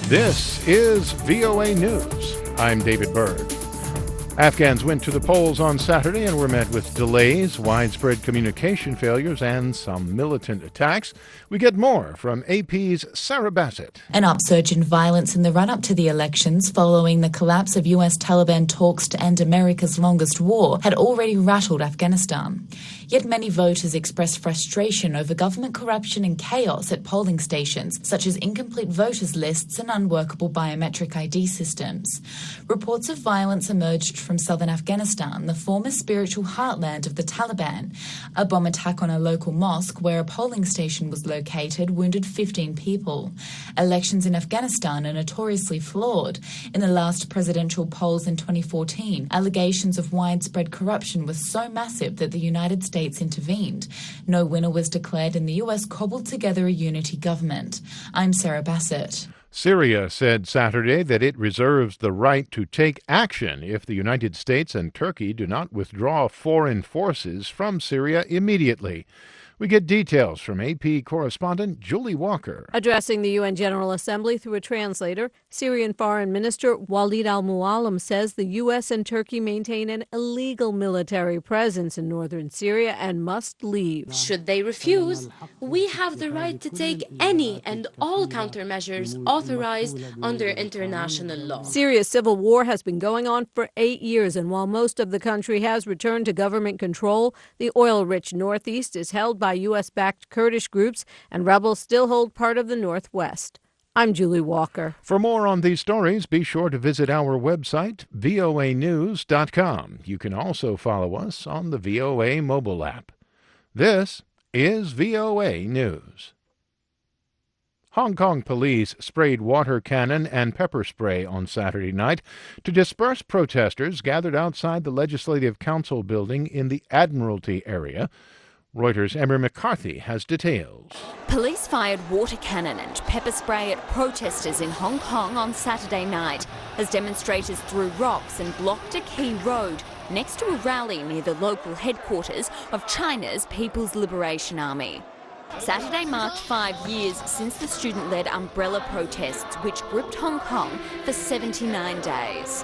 This is VOA News. I'm David Byrd. Afghans went to the polls on Saturday and were met with delays, widespread communication failures, and some militant attacks. We get more from AP's Sarah Bassett. An upsurge in violence in the run-up to the elections following the collapse of US Taliban talks to end America's longest war had already rattled Afghanistan. Yet many voters expressed frustration over government corruption and chaos at polling stations, such as incomplete voters' lists and unworkable biometric ID systems. Reports of violence emerged from southern Afghanistan, the former spiritual heartland of the Taliban. A bomb attack on a local mosque where a polling station was located wounded 15 people. Elections in Afghanistan are notoriously flawed. In the last presidential polls in 2014, allegations of widespread corruption were so massive that the United States intervened. No winner was declared and the US cobbled together a unity government. I'm Sarah Bassett. Syria said Saturday that it reserves the right to take action if the United States and Turkey do not withdraw foreign forces from Syria immediately. We get details from AP correspondent Julie Walker. Addressing the UN General Assembly through a translator, Syrian Foreign Minister Walid al-Muallim says the U.S. and Turkey maintain an illegal military presence in northern Syria and must leave. Should they refuse, we have the right to take any and all countermeasures authorized under international law. Syria's civil war has been going on for 8 years, and while most of the country has returned to government control, the oil-rich northeast is held by U.S.-backed Kurdish groups, and rebels still hold part of the northwest. I'm Julie Walker. For more on these stories, be sure to visit our website, voanews.com. You can also follow us on the VOA mobile app. This is VOA News. Hong Kong police sprayed water cannon and pepper spray on Saturday night to disperse protesters gathered outside the Legislative Council building in the Admiralty area. Reuters' Emma McCarthy has details. Police fired water cannon and pepper spray at protesters in Hong Kong on Saturday night as demonstrators threw rocks and blocked a key road next to a rally near the local headquarters of China's People's Liberation Army. Saturday marked 5 years since the student-led umbrella protests, which gripped Hong Kong for 79 days.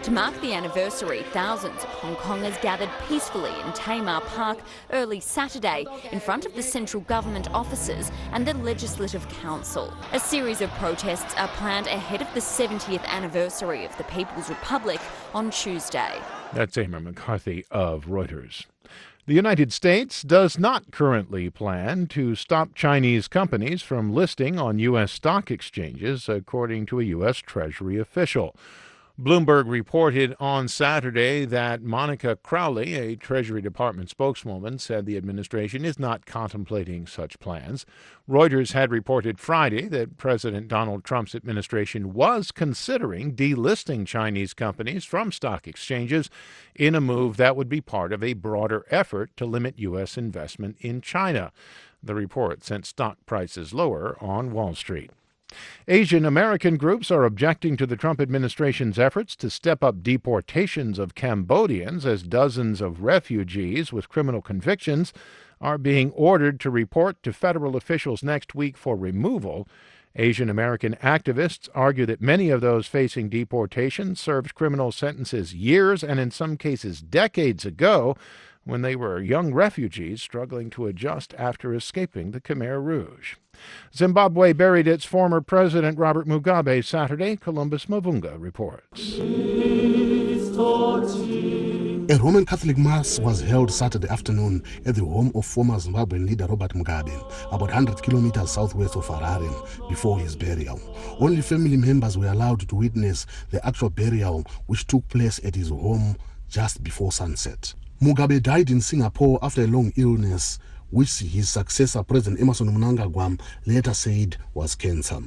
To mark the anniversary, thousands of Hong Kongers gathered peacefully in Tamar Park early Saturday in front of the central government offices and the Legislative Council. A series of protests are planned ahead of the 70th anniversary of the People's Republic on Tuesday. That's Emma McCarthy of Reuters. The United States does not currently plan to stop Chinese companies from listing on U.S. stock exchanges, according to a U.S. Treasury official. Bloomberg reported on Saturday that Monica Crowley, a Treasury Department spokeswoman, said the administration is not contemplating such plans. Reuters had reported Friday that President Donald Trump's administration was considering delisting Chinese companies from stock exchanges in a move that would be part of a broader effort to limit U.S. investment in China. The report sent stock prices lower on Wall Street. Asian American groups are objecting to the Trump administration's efforts to step up deportations of Cambodians as dozens of refugees with criminal convictions are being ordered to report to federal officials next week for removal. Asian American activists argue that many of those facing deportation served criminal sentences years and in some cases decades ago when they were young refugees struggling to adjust after escaping the Khmer Rouge. Zimbabwe buried its former president Robert Mugabe Saturday, Columbus Mavunga reports. A Roman Catholic Mass was held Saturday afternoon at the home of former Zimbabwean leader Robert Mugabe, about 100 kilometers southwest of Harare, before his burial. Only family members were allowed to witness the actual burial, which took place at his home just before sunset. Mugabe died in Singapore after a long illness, which his successor, President Emmerson Mnangagwa, later said was cancer.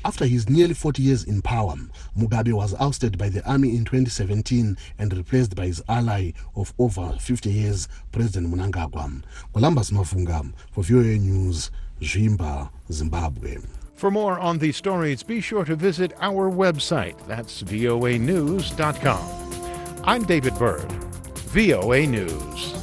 After his nearly 40 years in power, Mugabe was ousted by the army in 2017 and replaced by his ally of over 50 years, President Mnangagwa. Columbus Mavunga for VOA News, Zimba, Zimbabwe. For more on these stories, be sure to visit our website. That's voanews.com. I'm David Byrd, VOA News.